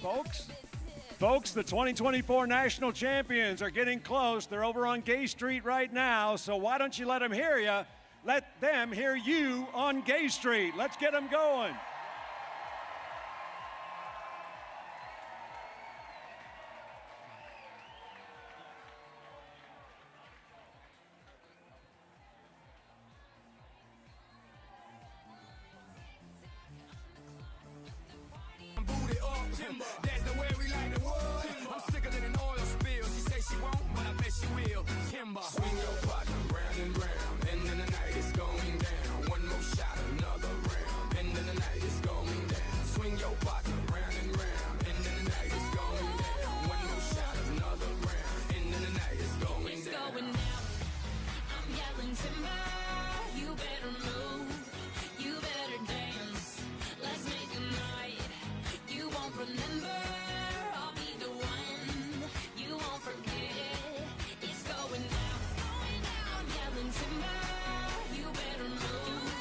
Folks, the 2024 national champions are getting close. They're over on Gay Street right now, so why don't you let them hear you? Let them hear you on Gay Street. Let's get them going. That's the way we like the wood. I'm sicker than an oil spill. She say she won't, but I bet she will. Timber. Swing your partner round and round, and then the night is going down. One more shot, another round, and then the night is going down. Swing your partner round and round, and then the night is going down. One more shot, another round, and then the night is going down. It's going down. I'm yelling timber. You better move. You better dance. Let's make a night. You won't remember, I'll be the one. You won't forget, it's going down. I'm yelling timber, you better move,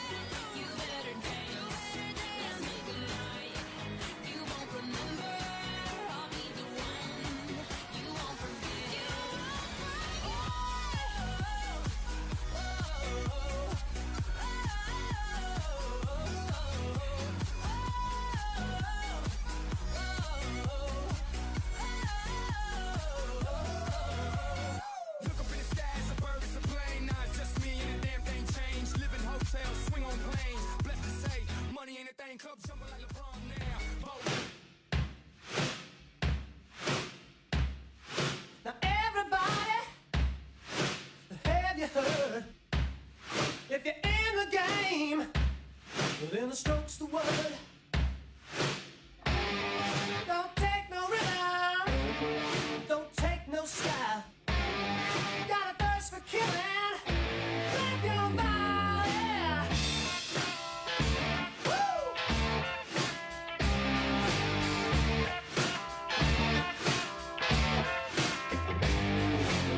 you better dance. Let's make a night, you won't remember, I'll be the one. You won't forget. Look up in the sky, it's a bird, it's a plane. Nah, it's just me and the damn thing changed. Live in hotels, swing on planes. Blessed to say, money ain't a thing. Club jumping like LeBron now. Now everybody, have you heard? If you're in the game, then the stroke's the word. Don't take no rhythm, don't take no style. Got a thirst for killing, clap your body. Woo!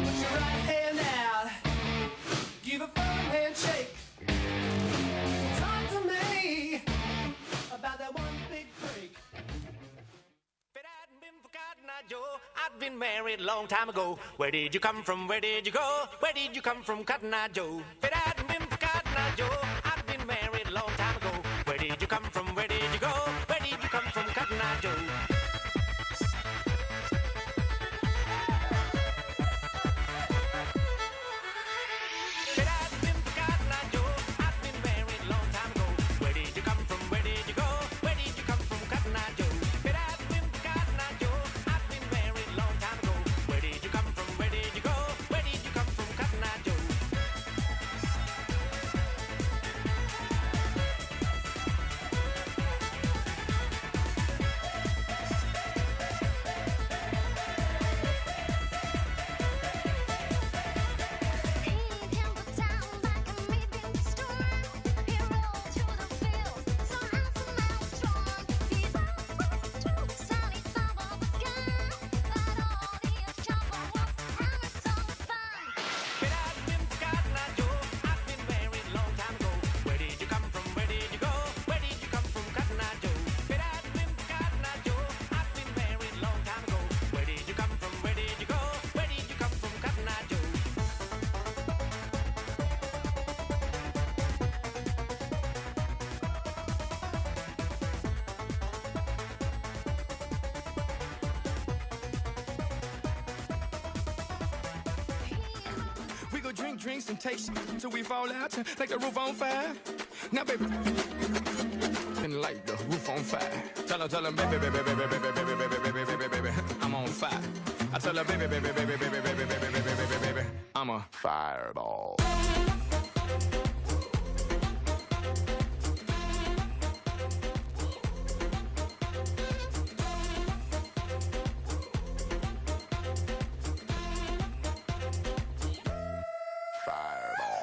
Put your right hand out, give a firm handshake. Talk to me about that one big break. If it hadn't been for Cotton Eye Joe, I'd been married a long time ago. Where did you come from? Where did you go? Where did you come from, Cotton Eye Joe? If it hadn't been for Cotton Eye Joe, I'd been married a long time ago. Where did you come from? Where did you go? Where did you come from, Cotton Eye Joe? If it hadn't been for Cotton Eye Joe, I'd been married a long time ago. Where did you come from? Where did you go? Where did you come from, Cotton Eye Joe? If it hadn't been for Cotton Eye Joe, I'd been married a long time ago. Where did you come from? Where did you go? Where did you come from, Cotton Eye Joe? If it hadn't been for Cotton Eye Joe, I'd been married a long time ago. Where did you come from? Where did you go? Where did you come from, Cotton Eye Joe? If it hadn't been for Cotton Eye Joe, I'd been married a long time ago. Where did you come from? Where did you go? Where did you come from, Cotton Eye Joe? We go drink drinks and take shit till we fall out like the roof on fire. Now, baby, and light the roof on fire. Tell her, baby, baby, baby, baby, baby, baby, baby, baby, baby, baby, I'm on fire. I tell her, baby, baby, baby, baby, baby, baby, baby, baby, baby, baby, I'm a fireball.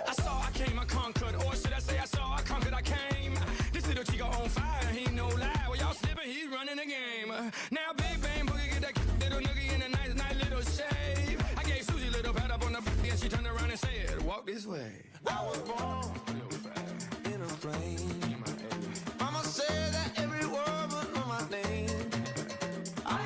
I saw, I came, I conquered, or should I say I saw, I conquered, I came. This little chico on fire, he no lie. Well, y'all slipping, he's running the game. Now, big bang boogie, get that little noogie in a nice, nice little shave. I gave Susie a little pat up on the and she turned around and said, walk this way. I was born in a plane. Mama said that every word was on my name. I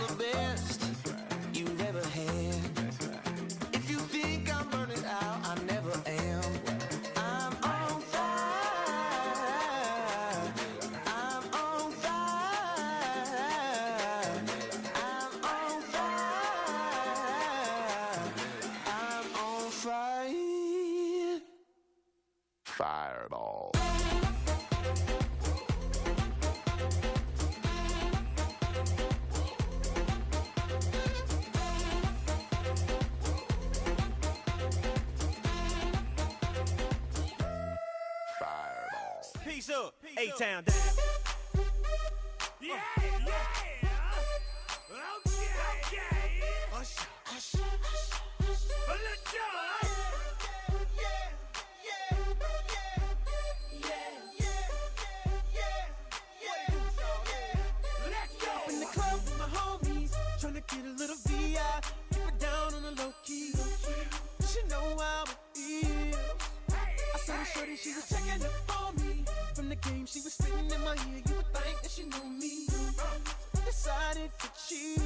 Peace up. A-Town down. Yeah, yeah. Okay. Hush, hush, hush. Let's go. Let's go. In the club with my homies, tryna get a little VI, keep it down on the low key. She know how it feels. I saw her shorty, she was checking up on me. From the game, she was spitting in my ear. You would think that she knew me. Decided to cheat.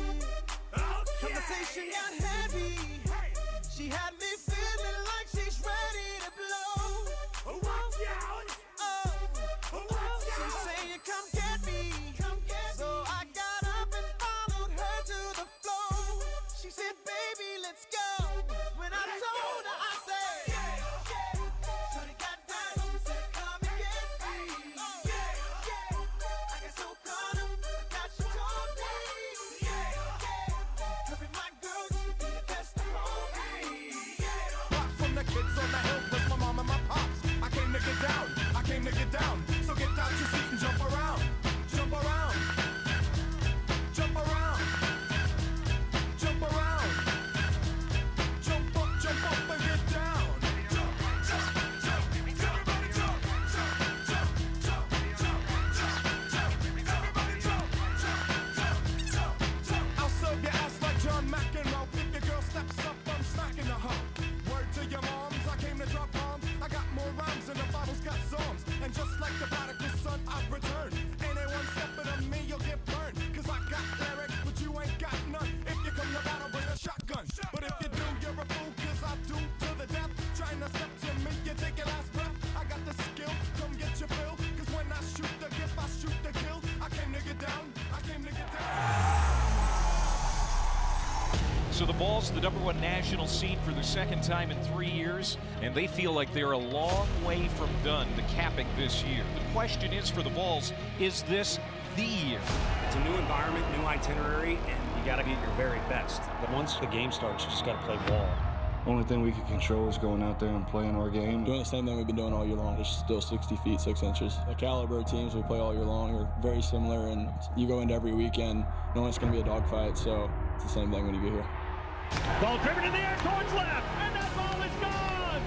Conversation got heavy. She had me feeling like she's ready to blow. Watch out. She's saying, come get me. So I got up and followed her to the floor. She said, baby, let's go. When I told her, I said, shorty got down, said, come and get me. I got so caught up, forgot she told me. Her and my girl used to be the best of homies. Rock from the kids on the hill plus my mom and my pops. I came to get down. So get down your seat and jump around. Jump around. Jump around. Jump around. Jump up and get down. Jump, jump, jump. Everybody jump. Jump, jump, jump, jump, jump, jump. Everybody jump. Jump, jump, jump, jump. I'll serve your ass like John McEnroe. If your girl steps up, I'm smacking the hoe. Word to your moms, I came to drop bombs. I got more rhymes than the Bible's got psalms. And just like the prodigal son, I've returned. Anyone stepping on me, you'll get burned. Cause I got lyrics, but you ain't got none. If you come to battle, bring a shotgun. But if you do, you're a fool, cause I do to the death. Trying to step to me, you take your last breath. I got the skill, come get your fill. Cause when I shoot the gift, I shoot the kill. I came to get down, I came to get down. So the Vols, the #1 national seed for the second time in 3 years, and they feel like they're a long way from done to capping this year. The question is for the Vols, is this the year? It's a new environment, new itinerary, and you got to be at your very best. But once the game starts, you just got to play ball. Only thing we can control is going out there and playing our game. Doing the same thing we've been doing all year long. It's still 60 feet, 6 inches. The caliber of teams we play all year long are very similar, and you go into every weekend knowing it's going to be a dogfight, so it's the same thing when you get here. Ball driven in the air towards left, and that ball is gone!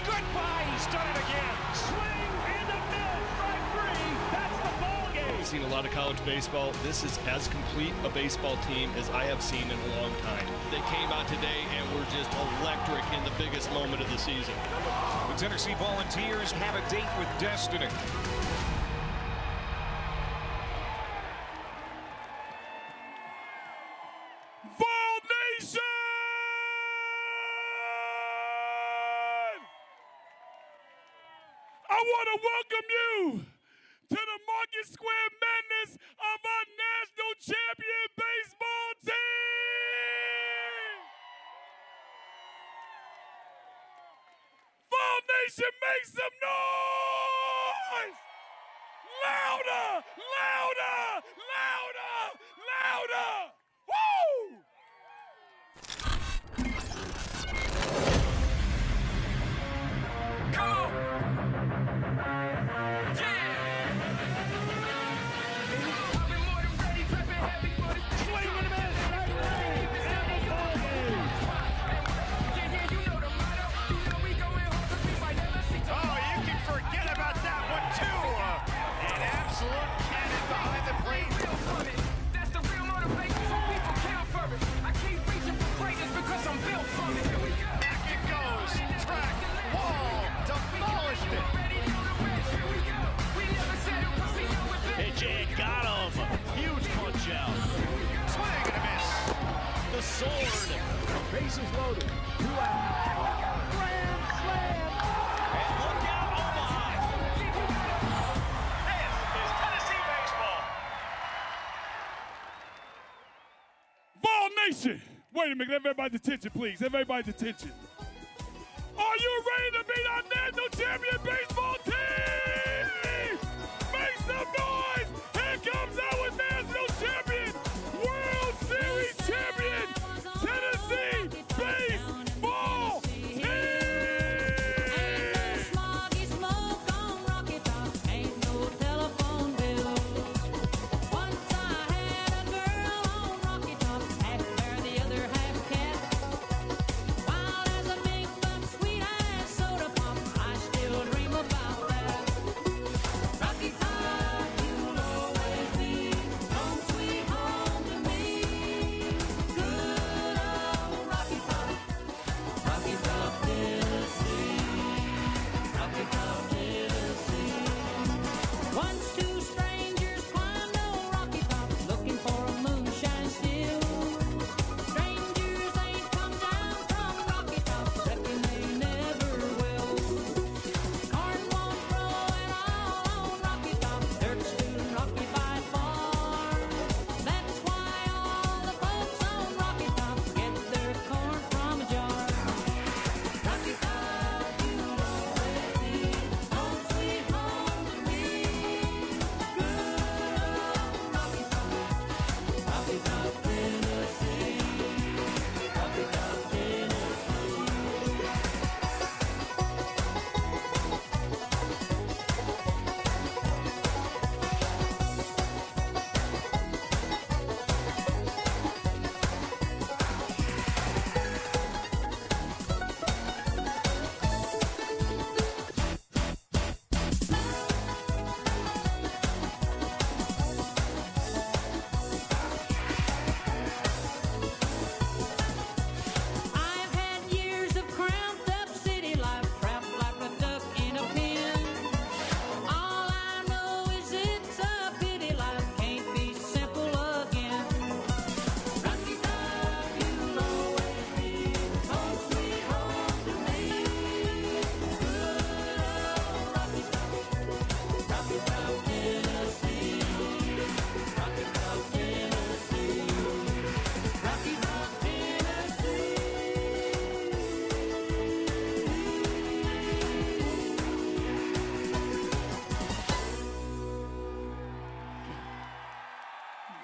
Goodbye, he's done it again! Swing and a miss, strike three, that's the ball game! I've seen a lot of college baseball. This is as complete a baseball team as I have seen in a long time. They came out today and were just electric in the biggest moment of the season. The Tennessee Volunteers have a date with destiny. Vol Nation! I want to welcome you to the Market Square Madness of our national champion baseball team! Vol Nation, make some noise! Louder! Louder! Louder! Louder! Woo! Come on! I've been more than ready, prepping heavy for this. Swing and a miss, strike three, and the ball game! Yeah, you know the motto. You know we going home 'cause we might never see tomorrow. Oh, you can forget about that one, too. An absolute cannon behind the plate. Real from it. That's the real motivation, so people count for it. I keep reaching for greatness because I'm built from it. Here we go. Back it goes. Track, wall, demolished it. Ready to the rest. Here we go. We never settle 'cause we know it's best. Pitch in, got him. Huge punch out. Swing and a miss. The sword. Bases loaded, 2 out. Grand slam! And look out, Omaha. This is Tennessee baseball. Vol Nation! Wait a minute, everybody's attention, please. Everybody's attention. Are you ready to meet our national champion baseball team? Make some noise! Here comes our national champion, World Series champion, Tennessee baseball team! Ain't no smoggy smoke on Rocky Top. Ain't no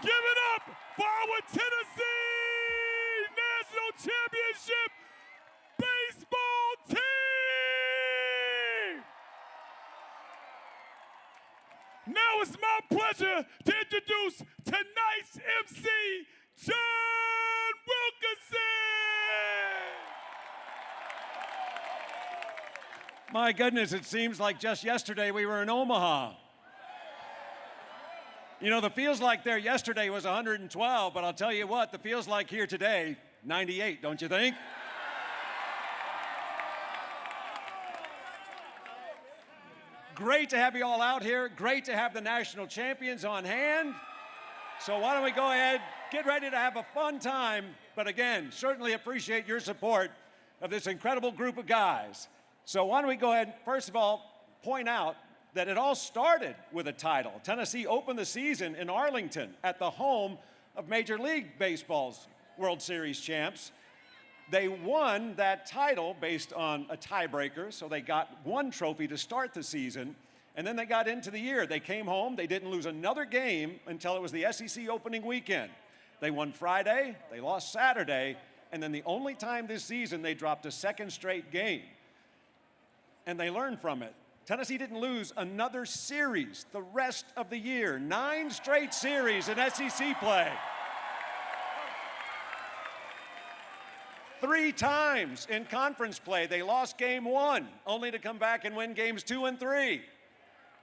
Give it up for our Tennessee National Championship baseball team! Now it's my pleasure to introduce tonight's MC, John Wilkerson! My goodness, it seems like just yesterday we were in Omaha. You know, the feels like there yesterday was 112, but I'll tell you what, the feels like here today, 98, don't you think? Great to have you all out here. Great to have the national champions on hand. So why don't we go ahead, get ready to have a fun time, but again, certainly appreciate your support of this incredible group of guys. So why don't we go ahead, first of all, point out that it all started with a title. Tennessee opened the season in Arlington at the home of Major League Baseball's World Series champs. They won that title based on a tiebreaker, so they got one trophy to start the season, and then they got into the year. They came home, they didn't lose another game until it was the SEC opening weekend. They won Friday, they lost Saturday, and then the only time this season they dropped a second straight game. And they learned from it. Tennessee didn't lose another series the rest of the year. 9 straight series in SEC play. 3 times in conference play, they lost game 1, only to come back and win games 2 and 3.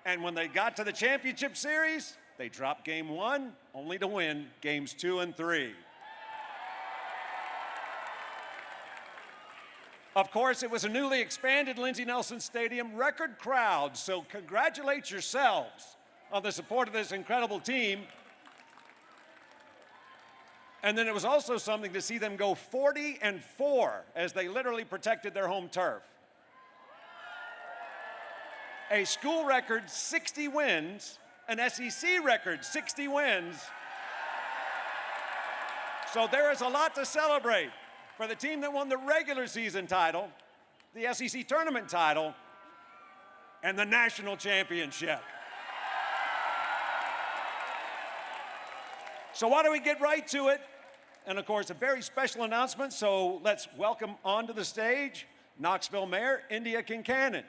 And when they got to the championship series, they dropped game 1, only to win games 2 and 3. Of course, it was a newly expanded Lindsey Nelson Stadium, record crowd, so congratulate yourselves on the support of this incredible team. And then it was also something to see them go 40-4 as they literally protected their home turf. A school record 60 wins, an SEC record 60 wins. So there is a lot to celebrate for the team that won the regular season title, the SEC tournament title, and the national championship. So why don't we get right to it? And of course, a very special announcement, so let's welcome onto the stage Knoxville Mayor India Kincannon.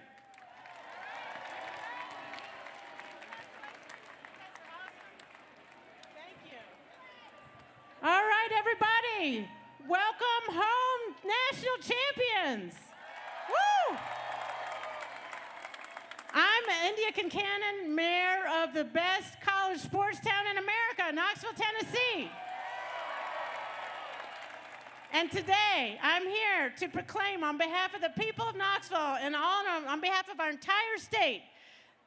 All right, everybody. Welcome home, national champions. Woo! I'm India Kincannon, mayor of the best college sports town in America, Knoxville, Tennessee. And today, I'm here to proclaim on behalf of the people of Knoxville and on behalf of our entire state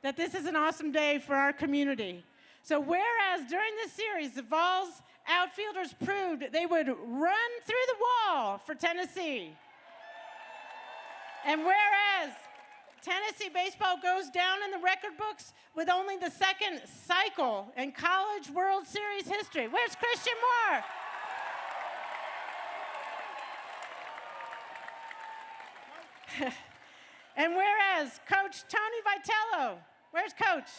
that this is an awesome day for our community. So whereas during this series, the Vols outfielders proved they would run through the wall for Tennessee. And whereas Tennessee baseball goes down in the record books with only the 2nd cycle in college World Series history. Where's Christian Moore? And whereas Coach Tony Vitello, where's Coach?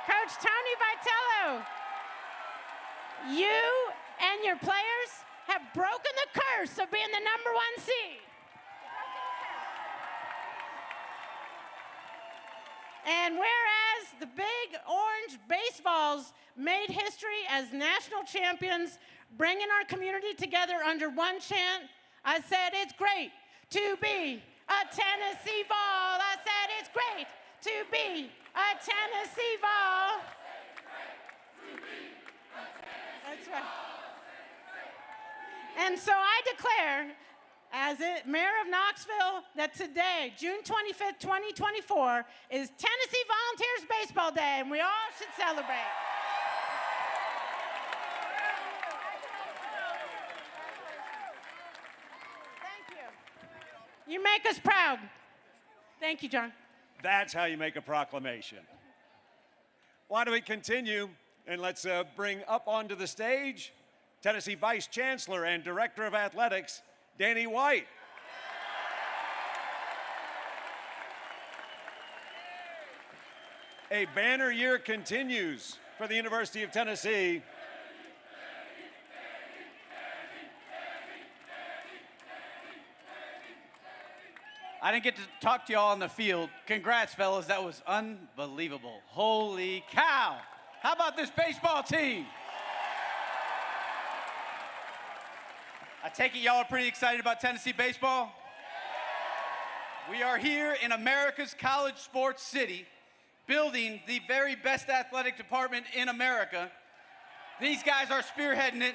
Coach Tony Vitello, you and your players have broken the curse of being the #1 seed. And whereas the Big Orange Baseballs made history as national champions, bringing our community together under one chant, I said it's great to be a Tennessee Vol. I said it's great to be a Tennessee Vol. That's right. And so I declare, as mayor of Knoxville, that today, June 25th, 2024, is Tennessee Volunteers Baseball Day, and we all should celebrate. Thank you. You make us proud. Thank you, John. That's how you make a proclamation. Why don't we continue, and let's bring up onto the stage Tennessee Vice Chancellor and Director of Athletics, Danny White. A banner year continues for the University of Tennessee. I didn't get to talk to y'all on the field. Congrats, fellas. That was unbelievable. Holy cow. How about this baseball team? I take it y'all are pretty excited about Tennessee baseball? We are here in America's college sports city, building the very best athletic department in America. These guys are spearheading it.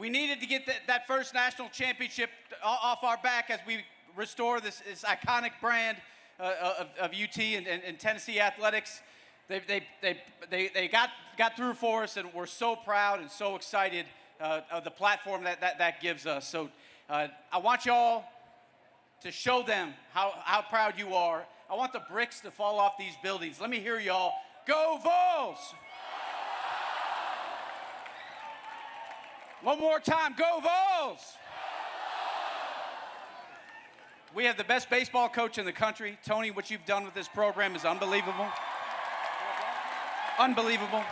We needed to get that first national championship off our back as we restore this iconic brand of UT and Tennessee athletics. They got through for us, and we're so proud and so excited of the platform that gives us. So I want y'all to show them how proud you are. I want the bricks to fall off these buildings. Let me hear y'all. Go Vols! One more time, go Vols! We have the best baseball coach in the country. Tony, what you've done with this program is unbelievable. Unbelievable.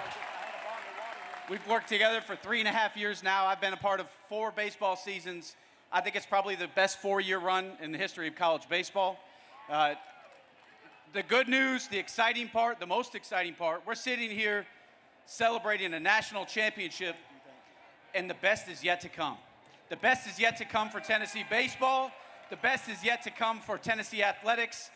We've worked together for 3.5 years now. I've been a part of 4 baseball seasons. I think it's probably the best 4-year run in the history of college baseball. The good news, the exciting part, the most exciting part, we're sitting here celebrating a national championship, and the best is yet to come. The best is yet to come for Tennessee baseball. The best is yet to come for Tennessee athletics.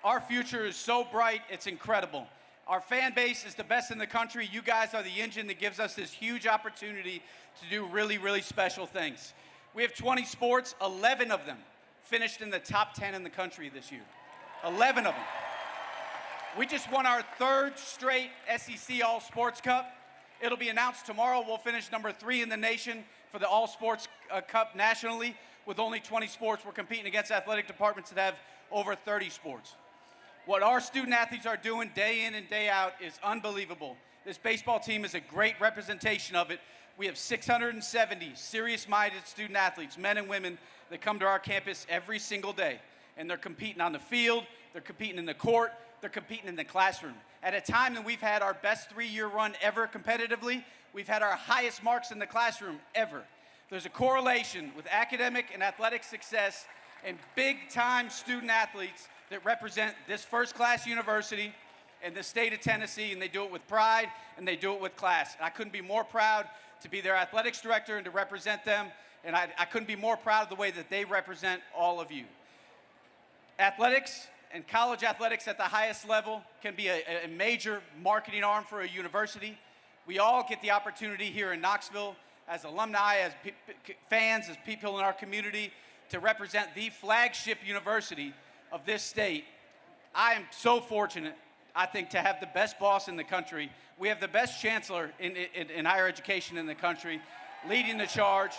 Our future is so bright, it's incredible. Our fan base is the best in the country. You guys are the engine that gives us this huge opportunity to do really, really special things. We have 20 sports, 11 of them finished in the top 10 in the country this year. 11 of them. We just won our 3rd straight SEC All Sports Cup. It'll be announced tomorrow. We'll finish number 3 in the nation for the All Sports Cup nationally. With only 20 sports, we're competing against athletic departments that have over 30 sports. What our student athletes are doing day in and day out is unbelievable. This baseball team is a great representation of it. We have 670 serious-minded student athletes, men and women, that come to our campus every single day. And they're competing on the field, they're competing in the court, they're competing in the classroom. At a time that we've had our best 3-year run ever competitively, we've had our highest marks in the classroom ever. There's a correlation with academic and athletic success and big-time student athletes that represent this first-class university and the state of Tennessee, and they do it with pride and they do it with class. And I couldn't be more proud to be their athletics director and to represent them, and I couldn't be more proud of the way that they represent all of you. Athletics and college athletics at the highest level can be a major marketing arm for a university. We all get the opportunity here in Knoxville as alumni, as fans, as people in our community, to represent the flagship university of this state. I am so fortunate, I think, to have the best boss in the country. We have the best chancellor in higher education in the country, leading the charge.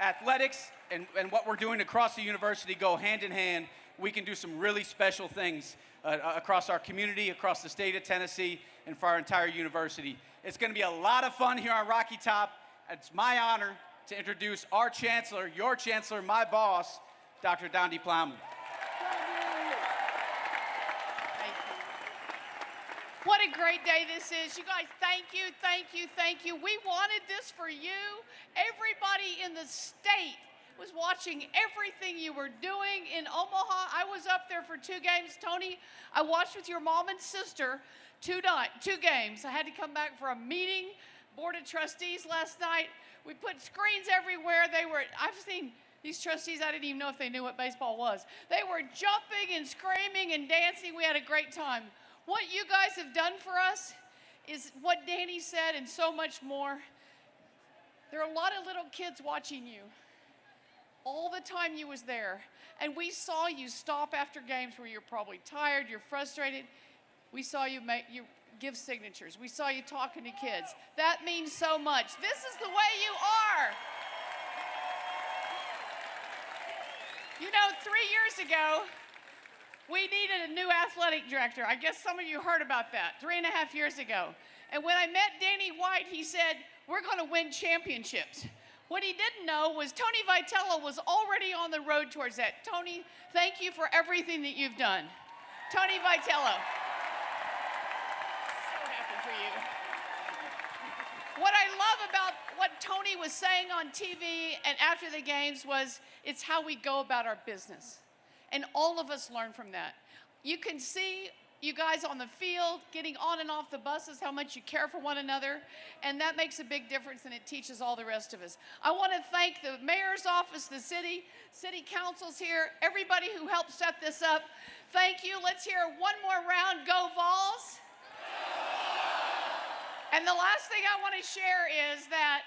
Athletics and what we're doing across the university go hand in hand. We can do some really special things across our community, across the state of Tennessee, and for our entire university. It's going to be a lot of fun here on Rocky Top. It's my honor to introduce our chancellor, your chancellor, my boss, Dr. Dondi Plowman. What a great day this is. You guys, thank you, thank you, thank you. We wanted this for you. Everybody in the state was watching everything you were doing in Omaha. I was up there for 2 games. Tony, I watched with your mom and sister 2 games. I had to come back for a meeting, board of trustees last night. We put screens everywhere. I've seen these trustees, I didn't even know if they knew what baseball was. They were jumping and screaming and dancing. We had a great time. What you guys have done for us is what Danny said and so much more. There are a lot of little kids watching you. All the time you was there. And we saw you stop after games where you're probably tired, you're frustrated. We saw you give signatures. We saw you talking to kids. That means so much. This is the way you are. You know, 3 years ago, we needed a new athletic director. I guess some of you heard about that 3.5 years ago. And when I met Danny White, he said, we're going to win championships. What he didn't know was Tony Vitello was already on the road towards that. Tony, thank you for everything that you've done. Tony Vitello. So happy for you. about what Tony was saying on TV and after the games was it's how we go about our business. And all of us learn from that. You can see you guys on the field, getting on and off the buses, how much you care for one another, and that makes a big difference, and it teaches all the rest of us. I want to thank the mayor's office, the city councils here, everybody who helped set this up. Thank you. Let's hear one more round. Go Vols. And the last thing I want to share is that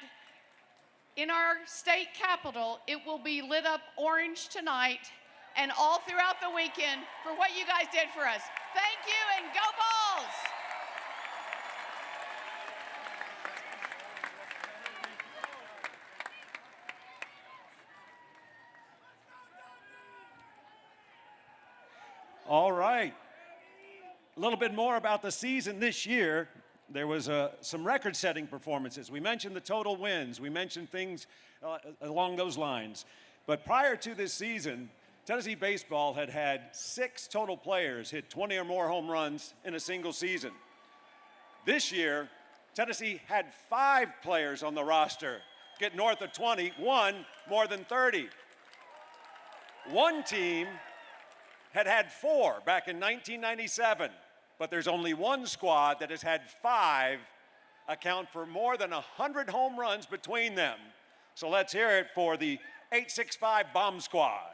in our state capitol, it will be lit up orange tonight and all throughout the weekend for what you guys did for us. Thank you, and go Vols! All right. A little bit more about the season this year. There was some record-setting performances. We mentioned the total wins. We mentioned things along those lines. But prior to this season, Tennessee baseball had had 6 total players hit 20 or more home runs in a single season. This year, Tennessee had 5 players on the roster get north of 20, 1 more than 30. One team had 4 back in 1997, but there's only one squad that has had 5 account for more than 100 home runs between them. So let's hear it for the 865 Bomb Squad.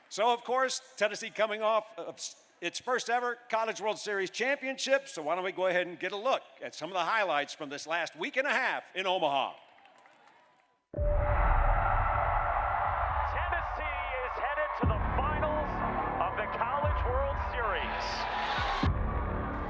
So, of course, Tennessee coming off of its first ever College World Series championship. So why don't we go ahead and get a look at some of the highlights from this last week and a half in Omaha. Tennessee is headed to the finals of the College World Series.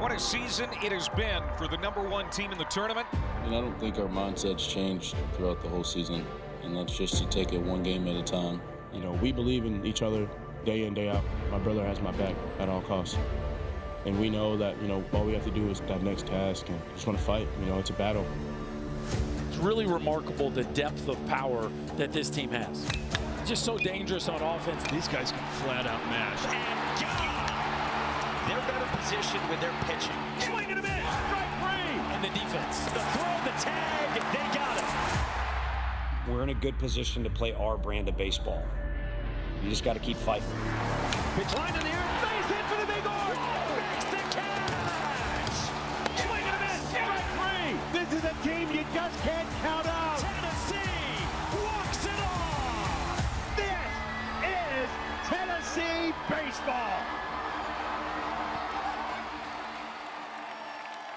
What a season it has been for the #1 team in the tournament. And I don't think our mindset's changed throughout the whole season, and that's just to take it one game at a time. You know, we believe in each other day in, day out. My brother has my back at all costs. And we know that, you know, all we have to do is that next task and just want to fight. You know, it's a battle. It's really remarkable the depth of power that this team has. Just so dangerous on offense. These guys can flat out mash. And God! They're better positioned with their pitching. Swing and a miss, strike 3! And the defense. The throw, the tag, they got it. We're in a good position to play our brand of baseball. You just got to keep fighting. Pitch line in the air, base hit for the big orange. Makes the catch. Swing and a miss, strike 3. This is a team you just can't count out. Tennessee walks it off. This is Tennessee baseball.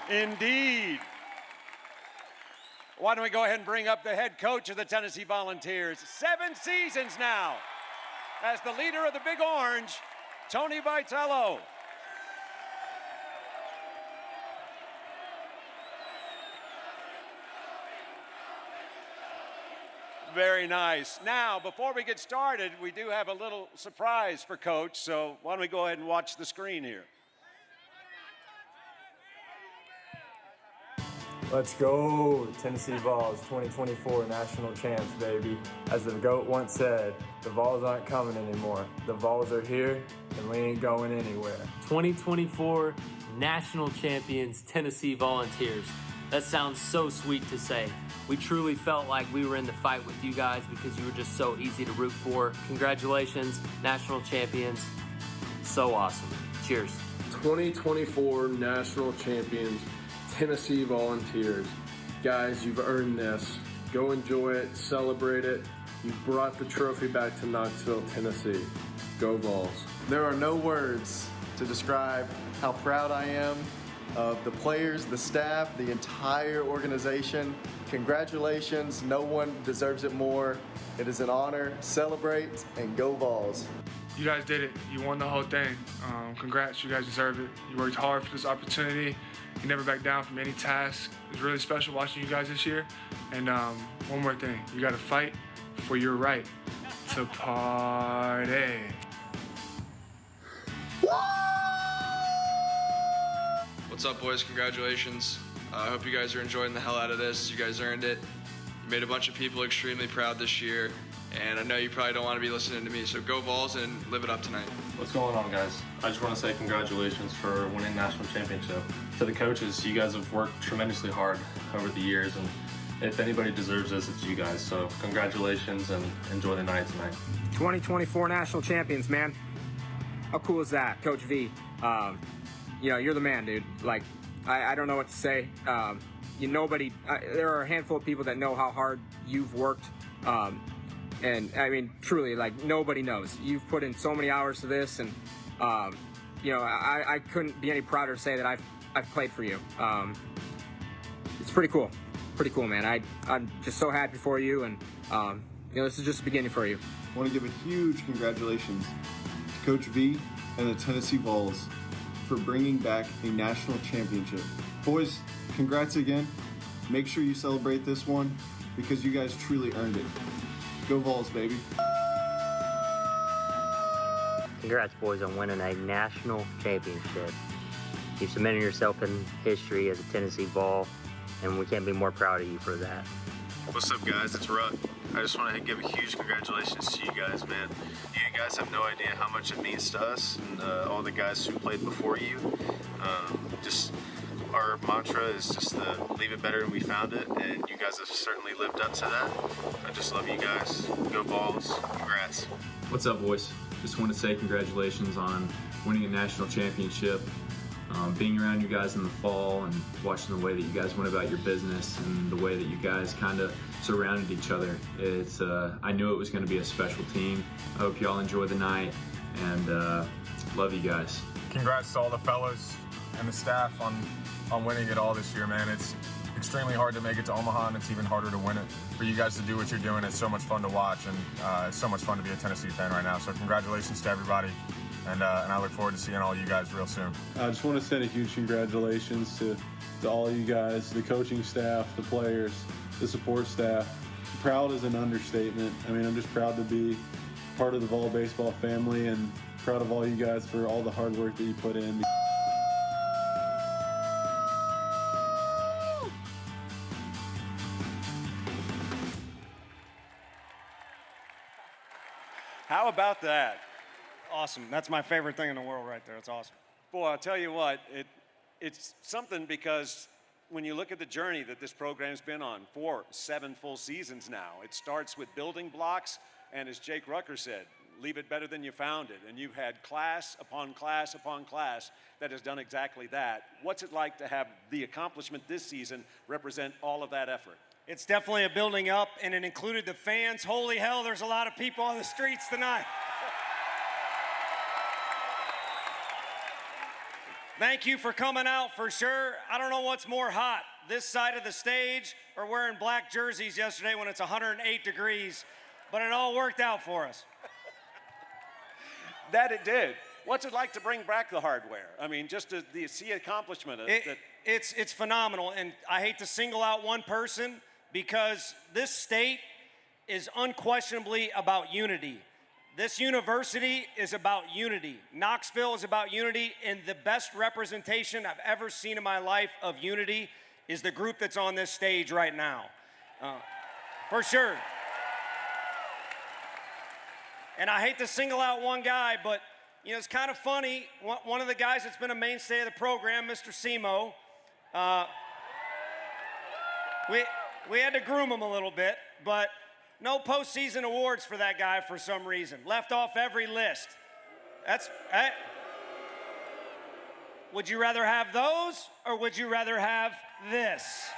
Indeed. Why don't we go ahead and bring up the head coach of the Tennessee Volunteers. 7 seasons now as the leader of the Big Orange, Tony Vitello. Very nice. Now, before we get started, we do have a little surprise for Coach, so why don't we go ahead and watch the screen here. Let's go, Tennessee Vols, 2024 national champs, baby. As the GOAT once said, the Vols aren't coming anymore. The Vols are here, and we ain't going anywhere. 2024 national champions, Tennessee Volunteers. That sounds so sweet to say. We truly felt like we were in the fight with you guys because you were just so easy to root for. Congratulations, national champions. So awesome. Cheers. 2024 national champions, Tennessee Volunteers. Guys, you've earned this. Go enjoy it, celebrate it. You brought the trophy back to Knoxville, Tennessee. Go Vols. There are no words to describe how proud I am of the players, the staff, the entire organization. Congratulations, no one deserves it more. It is an honor. Celebrate and go Vols. You guys did it. You won the whole thing. Congrats, you guys deserve it. You worked hard for this opportunity. You never backed down from any task. It was really special watching you guys this year. And one more thing, you gotta fight for your right to party. What's up, boys? Congratulations. I hope you guys are enjoying the hell out of this. You guys earned it. You made a bunch of people extremely proud this year, and I know you probably don't want to be listening to me, so go Vols and live it up tonight. What's going on, guys? I just want to say congratulations for winning national championship. To the coaches, you guys have worked tremendously hard over the years, and if anybody deserves this, it's you guys. So congratulations and enjoy the night tonight. 2024 national champions, man. How cool is that, Coach V? You know, you're the man, dude. Like, I don't know what to say. There are a handful of people that know how hard you've worked. And I mean, truly, like, nobody knows. You've put in so many hours to this, and you know, I couldn't be any prouder to say that I've played for you. It's pretty cool. Pretty cool, man. I'm just so happy for you, and you know, this is just the beginning for you. I want to give a huge congratulations to Coach V and the Tennessee Vols for bringing back a national championship. Boys, congrats again. Make sure you celebrate this one because you guys truly earned it. Go Vols, baby. Congrats, boys, on winning a national championship. You've cemented yourself in history as a Tennessee Vol, and we can't be more proud of you for that. What's up, guys? It's Ruck. I just want to give a huge congratulations to you guys, man. You guys have no idea how much it means to us and all the guys who played before you. Just our mantra is just to leave it better than we found it, and you guys have certainly lived up to that. I just love you guys. Go Vols. Congrats. What's up, boys? Just want to say congratulations on winning a national championship. Being around you guys in the fall and watching the way that you guys went about your business and the way that you guys kind of surrounded each other. I knew it was going to be a special team. I hope you all enjoy the night, and love you guys. Congrats to all the fellas and the staff on winning it all this year, man. It's extremely hard to make it to Omaha, and it's even harder to win it. For you guys to do what you're doing, it's so much fun to watch, and it's so much fun to be a Tennessee fan right now. So congratulations to everybody. And I look forward to seeing all you guys real soon. I just want to send a huge congratulations to all you guys, the coaching staff, the players, the support staff. Proud is an understatement. I mean, I'm just proud to be part of the Vol baseball family and proud of all you guys for all the hard work that you put in. How about that? Awesome. That's my favorite thing in the world right there. It's awesome. Boy, I'll tell you what, it's something because when you look at the journey that this program's been on for 7 full seasons now, it starts with building blocks, and as Jake Rucker said, leave it better than you found it. And you've had class upon class upon class that has done exactly that. What's it like to have the accomplishment this season represent all of that effort? It's definitely a building up, and it included the fans. Holy hell, there's a lot of people on the streets tonight. Thank you for coming out for sure. I don't know what's more hot, this side of the stage or wearing black jerseys yesterday when it's 108 degrees, but it all worked out for us. That it did. What's it like to bring back the hardware? I mean, just to see accomplishment. It's phenomenal, and I hate to single out one person because this state is unquestionably about unity. This university is about unity. Knoxville is about unity, and the best representation I've ever seen in my life of unity is the group that's on this stage right now. For sure. And I hate to single out one guy, but you know, it's kind of funny. One of the guys that's been a mainstay of the program, Mr. Simo, we had to groom him a little bit, but no postseason awards for that guy for some reason. Left off every list. Would you rather have those, or would you rather have this?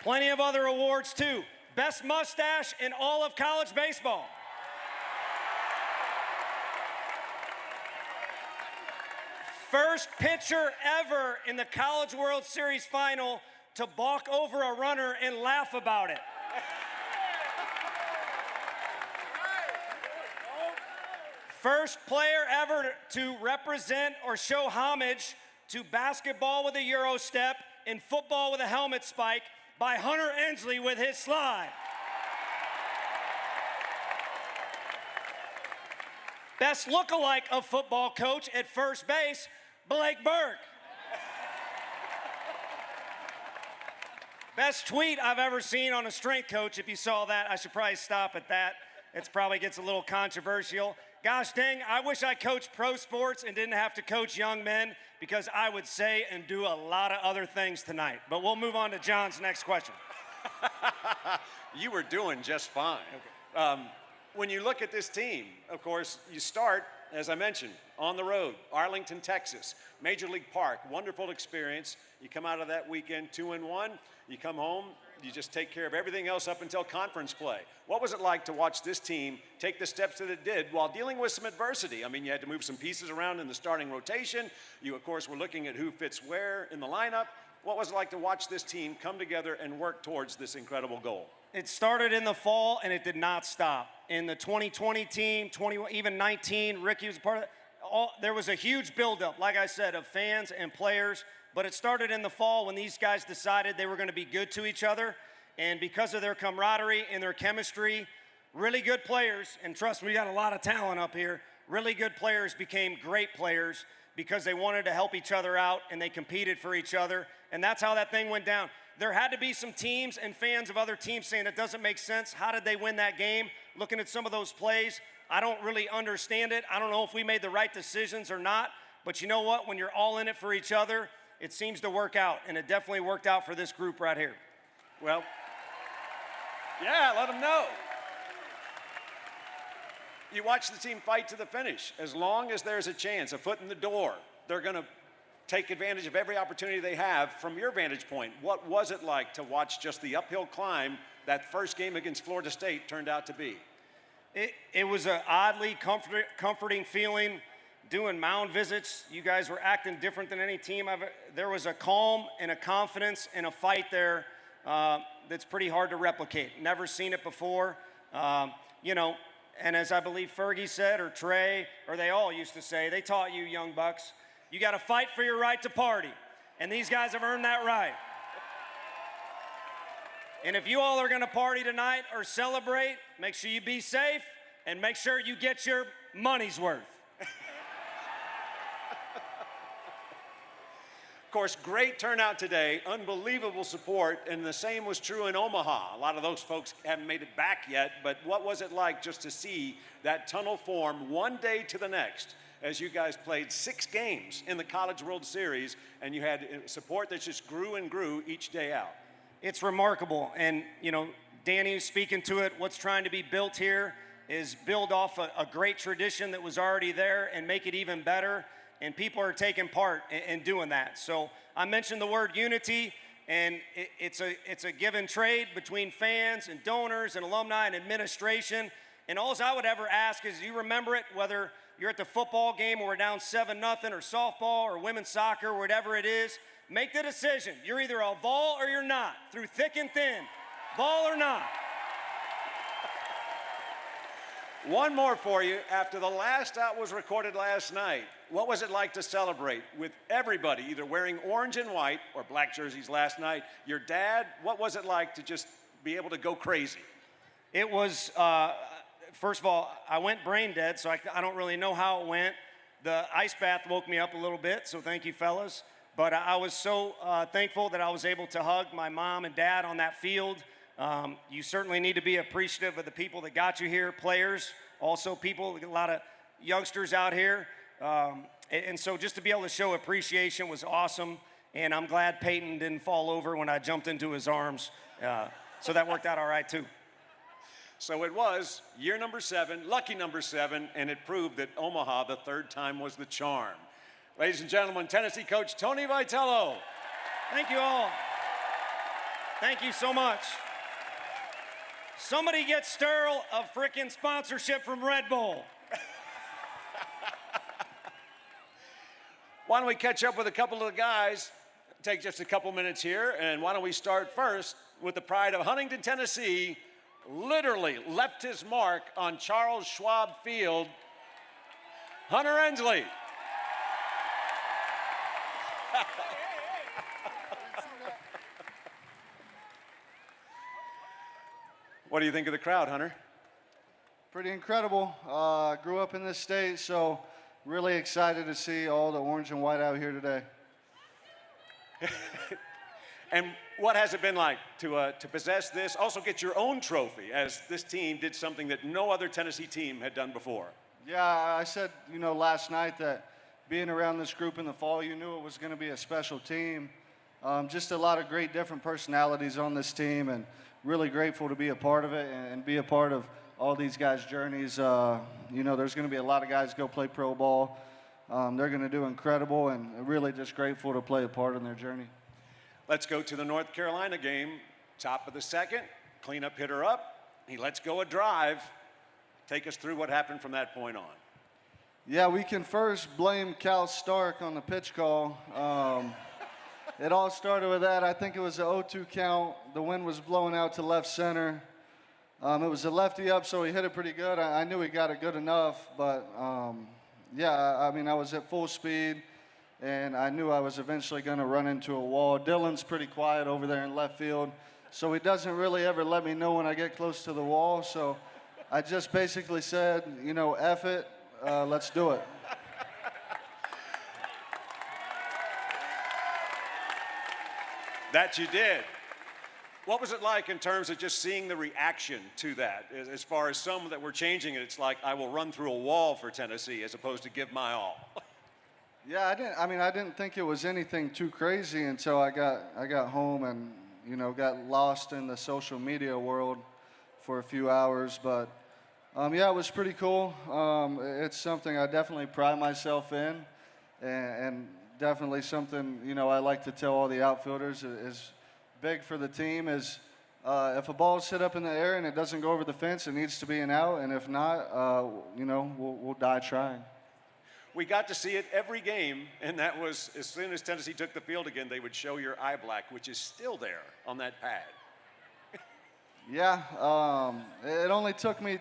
Plenty of other awards too. Best mustache in all of college baseball. First pitcher ever in the College World Series final to balk over a runner and laugh about it. First player ever to represent or show homage to basketball with a Euro step and football with a helmet spike by Hunter Ensley with his slide. Best lookalike of football coach at first base, Blake Burke. Best tweet I've ever seen on a strength coach. If you saw that, I should probably stop at that. It probably gets a little controversial. Gosh dang, I wish I coached pro sports and didn't have to coach young men, because I would say and do a lot of other things tonight. But we'll move on to John's next question. You were doing just fine. When you look at this team, of course, you start, as I mentioned, on the road, Arlington, Texas, Major League Park, wonderful experience. You come out of that weekend 2-1, you come home, you just take care of everything else up until conference play. What was it like to watch this team take the steps that it did while dealing with some adversity? I mean, you had to move some pieces around in the starting rotation. You, of course, were looking at who fits where in the lineup. What was it like to watch this team come together and work towards this incredible goal? It started in the fall, and it did not stop. In the 2020 team, even 19, Ricky was a part of it. There was a huge buildup, like I said, of fans and players. But it started in the fall when these guys decided they were going to be good to each other. And because of their camaraderie and their chemistry, really good players, and trust me, we got a lot of talent up here, really good players became great players because they wanted to help each other out and they competed for each other. And that's how that thing went down. There had to be some teams and fans of other teams saying it doesn't make sense. How did they win that game? Looking at some of those plays, I don't really understand it. I don't know if we made the right decisions or not. But you know what? When you're all in it for each other, it seems to work out, and it definitely worked out for this group right here. Well, yeah, let them know. You watch the team fight to the finish. As long as there's a chance, a foot in the door, they're going to take advantage of every opportunity they have. From your vantage point, what was it like to watch just the uphill climb that first game against Florida State turned out to be? It was an oddly comforting feeling. Doing mound visits, you guys were acting different than any team. There was a calm and a confidence and a fight there that's pretty hard to replicate. Never seen it before. You know, and as I believe Fergie said, or Trey, or they all used to say, they taught you young bucks, you got to fight for your right to party. And these guys have earned that right. And if you all are going to party tonight or celebrate, make sure you be safe and make sure you get your money's worth. Of course, great turnout today, unbelievable support, and the same was true in Omaha. A lot of those folks haven't made it back yet, but what was it like just to see that tunnel form one day to the next as you guys played 6 games in the College World Series and you had support that just grew and grew each day out? It's remarkable, and you know, Danny was speaking to it. What's trying to be built here is build off a great tradition that was already there and make it even better. And people are taking part in doing that. So I mentioned the word unity, and it's a give and trade between fans and donors and alumni and administration. And all I would ever ask is, you remember it, whether you're at the football game or we're down 7-0, or softball or women's soccer, or whatever it is, make the decision. You're either a Vol or you're not, through thick and thin, Vol or not. One more for you. After the last out was recorded last night, what was it like to celebrate with everybody either wearing orange and white or black jerseys last night? Your dad, what was it like to just be able to go crazy? It was, first of all, I went brain dead, so I don't really know how it went. The ice bath woke me up a little bit, so thank you, fellas. But I was so thankful that I was able to hug my mom and dad on that field. You certainly need to be appreciative of the people that got you here, players, also people, a lot of youngsters out here. And so just to be able to show appreciation was awesome. And I'm glad Peyton didn't fall over when I jumped into his arms. So that worked out all right, too. So it was year number 7, lucky number 7, and it proved that Omaha, the third time, was the charm. Ladies and gentlemen, Tennessee coach Tony Vitello. Thank you all. Thank you so much. Somebody get Sterl a frickin' sponsorship from Red Bull. Why don't we catch up with a couple of the guys? Take just a couple minutes here, and why don't we start first with the pride of Huntington, Tennessee, literally left his mark on Charles Schwab Field, Hunter Ensley. What do you think of the crowd, Hunter? Pretty incredible. Grew up in this state, so really excited to see all the orange and white out here today. And what has it been like to possess this, also get your own trophy, as this team did something that no other Tennessee team had done before? Yeah, I said, last night that being around this group in the fall, you knew it was going to be a special team. Just a lot of great different personalities on this team, and really grateful to be a part of it and be a part of all these guys' journeys. There's going to be a lot of guys go play pro ball. They're going to do incredible, and really just grateful to play a part in their journey. Let's go to the North Carolina game. Top of the second, cleanup hitter up. He lets go a drive. Take us through what happened from that point on. Yeah, we can first blame Cal Stark on the pitch call. It all started with that. I think it was an 0-2 count. The wind was blowing out to left center. It was a lefty up, so he hit it pretty good. I knew he got it good enough, but I was at full speed, and I knew I was eventually going to run into a wall. Dylan's pretty quiet over there in left field, so he doesn't really ever let me know when I get close to the wall. So I just basically said, F it, let's do it. That you did. What was it like in terms of just seeing the reaction to that? As far as some that were changing it, it's like, I will run through a wall for Tennessee as opposed to give my all. Yeah, I didn't think it was anything too crazy until I got home and, got lost in the social media world for a few hours. But, it was pretty cool. It's something I definitely pride myself in, and definitely something, I like to tell all the outfielders is big for the team is if a ball's hit up in the air and it doesn't go over the fence, it needs to be an out, and if not, we'll die trying. We got to see it every game, and that was as soon as Tennessee took the field again, they would show your eye black, which is still there on that pad. Yeah, it only took me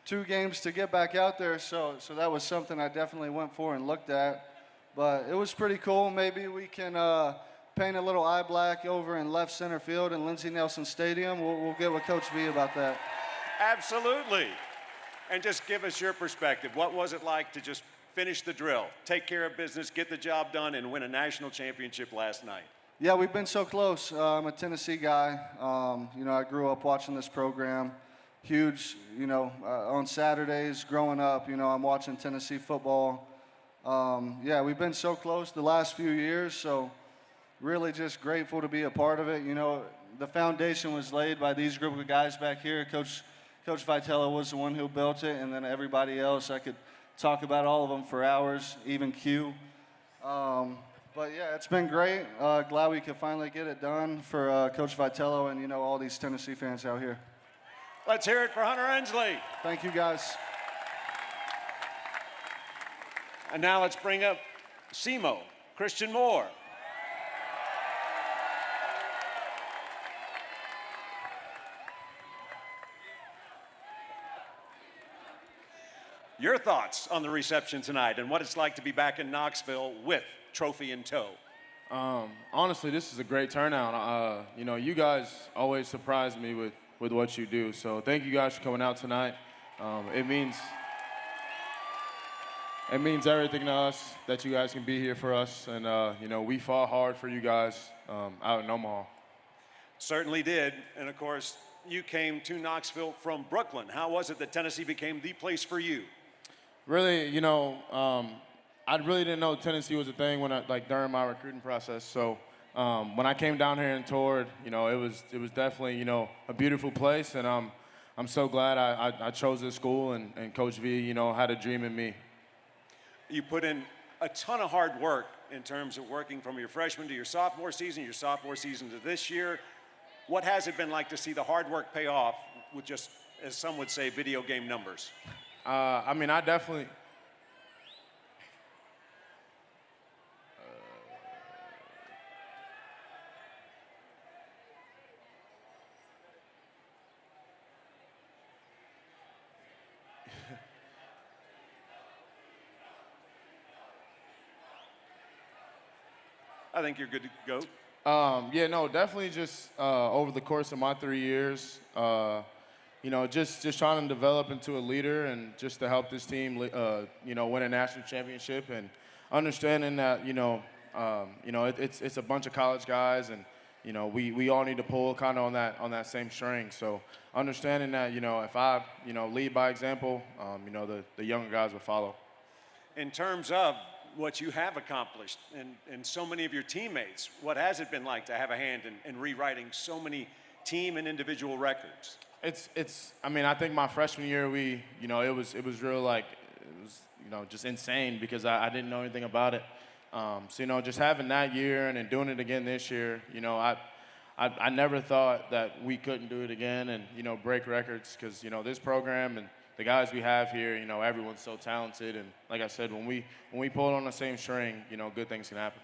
2 games to get back out there, so that was something I definitely went for and looked at. But it was pretty cool. Maybe we can paint a little eye black over in left center field in Lindsey Nelson Stadium. We'll get with Coach V about that. Absolutely. And just give us your perspective. What was it like to just finish the drill, take care of business, get the job done, and win a national championship last night? Yeah, we've been so close. I'm a Tennessee guy. I grew up watching this program. Huge, on Saturdays growing up, I'm watching Tennessee football. We've been so close the last few years, so really just grateful to be a part of it. The foundation was laid by these group of guys back here. Coach Vitello was the one who built it, and then everybody else, I could talk about all of them for hours, even Q. It's been great. Glad we could finally get it done for Coach Vitello and, all these Tennessee fans out here. Let's hear it for Hunter Ensley. Thank you, guys. And now let's bring up SEMO, Christian Moore. Your thoughts on the reception tonight and what it's like to be back in Knoxville with trophy in tow? Honestly, this is a great turnout. You guys always surprise me with what you do. So thank you guys for coming out tonight. It means everything to us that you guys can be here for us. And, we fought hard for you guys out in Omaha. Certainly did. And, of course, you came to Knoxville from Brooklyn. How was it that Tennessee became the place for you? Really, I really didn't know Tennessee was a thing during my recruiting process. So when I came down here and toured, it was definitely, a beautiful place. And I'm so glad I chose this school and Coach V, had a dream in me. You put in a ton of hard work in terms of working from your freshman to your sophomore season to this year. What has it been like to see the hard work pay off with just, as some would say, video game numbers? I definitely... I think you're good to go. Definitely just over the course of my 3 years, just trying to develop into a leader and just to help this team, win a national championship and understanding that, it's a bunch of college guys and, you know, we all need to pull kind of on that same string. So understanding that, you know, if I, you know, lead by example, you know, the younger guys will follow. In terms of what you have accomplished and so many of your teammates, what has it been like to have a hand in rewriting so many team and individual records? I mean, I think my freshman year, you know, it was real, like, it was, you know, just insane because I didn't know anything about it. So, you know, just having that year and then doing it again this year, you know, I never thought that we couldn't do it again and, you know, break records because, you know, this program and the guys we have here, you know, everyone's so talented. And like I said, when we pull on the same string, you know, good things can happen.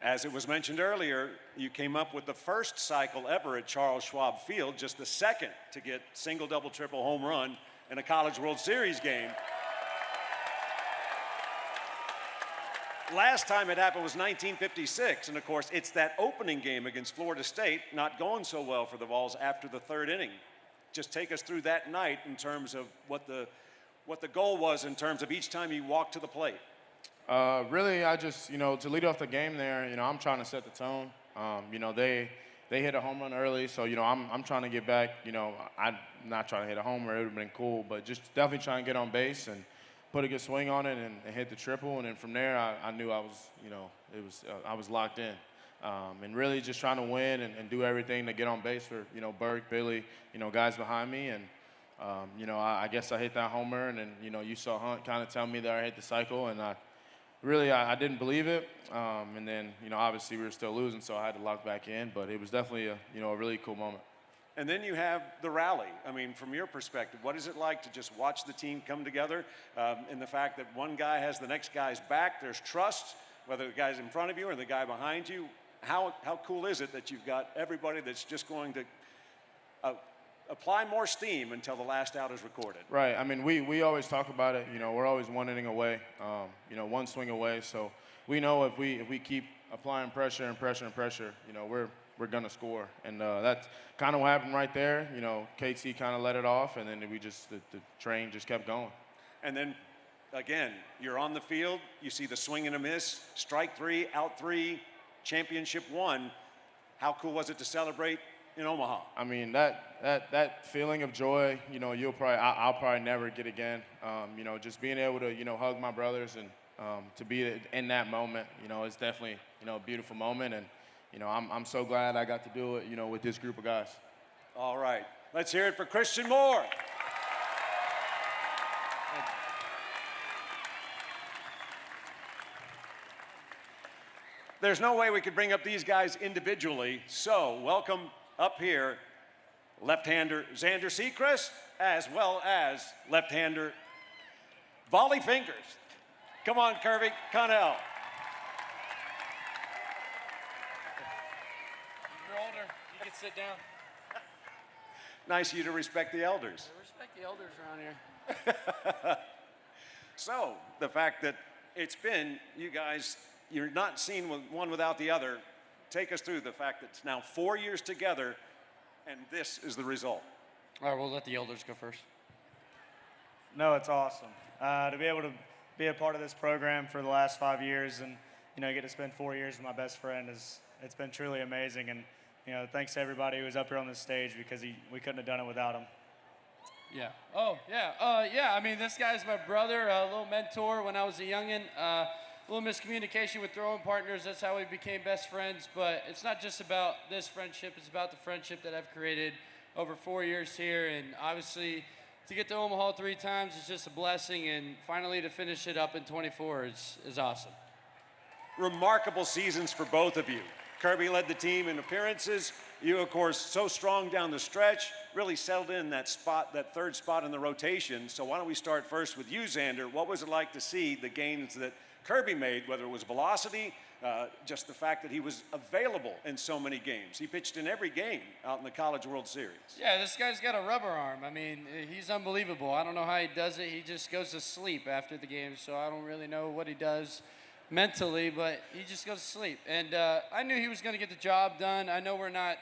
As it was mentioned earlier, you came up with the first cycle ever at Charles Schwab Field, just the second to get single, double, triple home run in a College World Series game. Last time it happened was 1956, and of course, it's that opening game against Florida State not going so well for the Vols after the third inning. Just take us through that night in terms of what the goal was in terms of each time you walked to the plate. Really, I just, you know, to lead off the game there, you know, I'm trying to set the tone. You know, they hit a home run early, so, you know, I'm trying to get back. You know, I'm not trying to hit a homer. It would have been cool, but just definitely trying to get on base and put a good swing on it and hit the triple. And then from there, I knew I was, you know, I was locked in. And really just trying to win and do everything to get on base for, you know, Burke, Billy, you know, guys behind me. And, you know, I guess I hit that homer. And then, you know, you saw Hunt kind of tell me that I hit the cycle. And I didn't believe it. And then, you know, obviously we were still losing, so I had to lock back in. But it was definitely a really cool moment. And then you have the rally. I mean, from your perspective, what is it like to just watch the team come together in the fact that one guy has the next guy's back? There's trust, whether the guy's in front of you or the guy behind you. How cool is it that you've got everybody that's just going to apply more steam until the last out is recorded? Right. I mean, we always talk about it. You know, we're always one inning away, you know, one swing away. So we know if we keep applying pressure and pressure and pressure, you know, we're going to score. And that's kind of what happened right there. You know, KT kind of let it off, and then the train just kept going. And then, again, you're on the field. You see the swing and a miss, strike three, out three, championship won. How cool was it to celebrate in Omaha? I mean, that feeling of joy, you know, I'll probably never get again. You know, just being able to, you know, hug my brothers and to be in that moment, you know, it's definitely, you know, a beautiful moment. And, you know, I'm so glad I got to do it, you know, with this group of guys. All right. Let's hear it for Christian Moore. There's no way we could bring up these guys individually, so welcome up here left-hander Xander Sechrist, as well as left-hander Volley Fingers. Come on, Kirby Connell. You're older. You can sit down. Nice of you to respect the elders. I respect the elders around here. So, the fact that it's been, you guys, you're not seen one without the other. Take us through the fact that it's now 4 years together, and this is the result. All right, we'll let the elders go first. No, it's awesome. To be able to be a part of this program for the last 5 years and, you know, get to spend 4 years with my best friend it's been truly amazing. And, you know, thanks to everybody who was up here on this stage because we couldn't have done it without him. Yeah. Oh, yeah. Yeah, I mean, this guy's my brother, a little mentor when I was a youngin'. A little miscommunication with throwing partners. That's how we became best friends. But it's not just about this friendship. It's about the friendship that I've created over 4 years here. And obviously, to get to Omaha 3 times is just a blessing. And finally, to finish it up in 24 is awesome. Remarkable seasons for both of you. Kirby led the team in appearances. You, of course, so strong down the stretch, really settled in that spot, that third spot in the rotation. So why don't we start first with you, Xander. What was it like to see the gains that Kirby made, whether it was velocity, just the fact that he was available in so many games? He pitched in every game out in the College World Series. Yeah, this guy's got a rubber arm. I mean, he's unbelievable. I don't know how he does it. He just goes to sleep after the game, so I don't really know what he does mentally, but he just goes to sleep. And I knew he was going to get the job done. I know we're not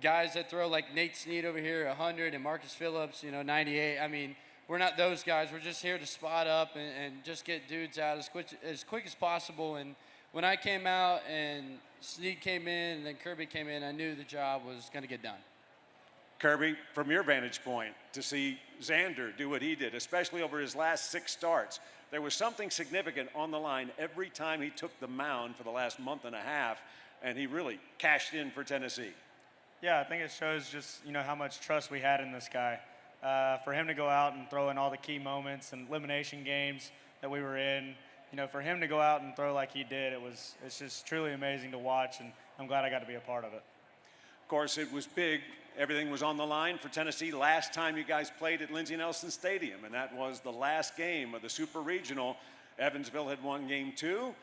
guys that throw like Nate Snead over here 100 and Marcus Phillips, 98. I mean, we're not those guys. We're just here to spot up and just get dudes out as quick as possible. And when I came out and Snead came in and then Kirby came in, I knew the job was going to get done. Kirby, from your vantage point, to see Xander do what he did, especially over his last 6 starts, there was something significant on the line every time he took the mound for the last month and a half, and he really cashed in for Tennessee. Yeah, I think it shows just, you know, how much trust we had in this guy. For him to go out and throw in all the key moments and elimination games that we were in, you know, for him to go out and throw like he did, it's just truly amazing to watch, and I'm glad I got to be a part of it. Of course, it was big. Everything was on the line for Tennessee last time you guys played at Lindsey Nelson Stadium, and that was the last game of the Super Regional. Evansville had won game 2.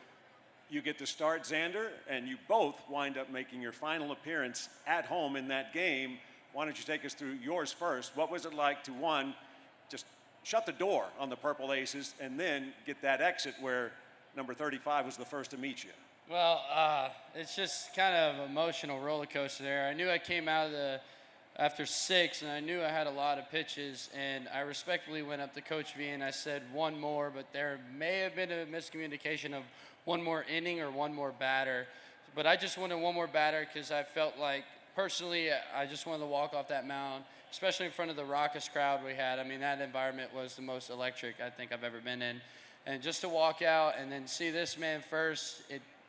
You get to start Xander, and you both wind up making your final appearance at home in that game. Why don't you take us through yours first? What was it like to, one, just shut the door on the Purple Aces, and then get that exit where number 35 was the first to meet you? Well, it's just kind of emotional roller coaster there. I knew I came out of after 6, and I knew I had a lot of pitches, and I respectfully went up to Coach V and I said one more, but there may have been a miscommunication of one more inning or one more batter. But I just wanted one more batter because I felt like, personally, I just wanted to walk off that mound, especially in front of the raucous crowd we had. I mean, that environment was the most electric I think I've ever been in. And just to walk out and then see this man first,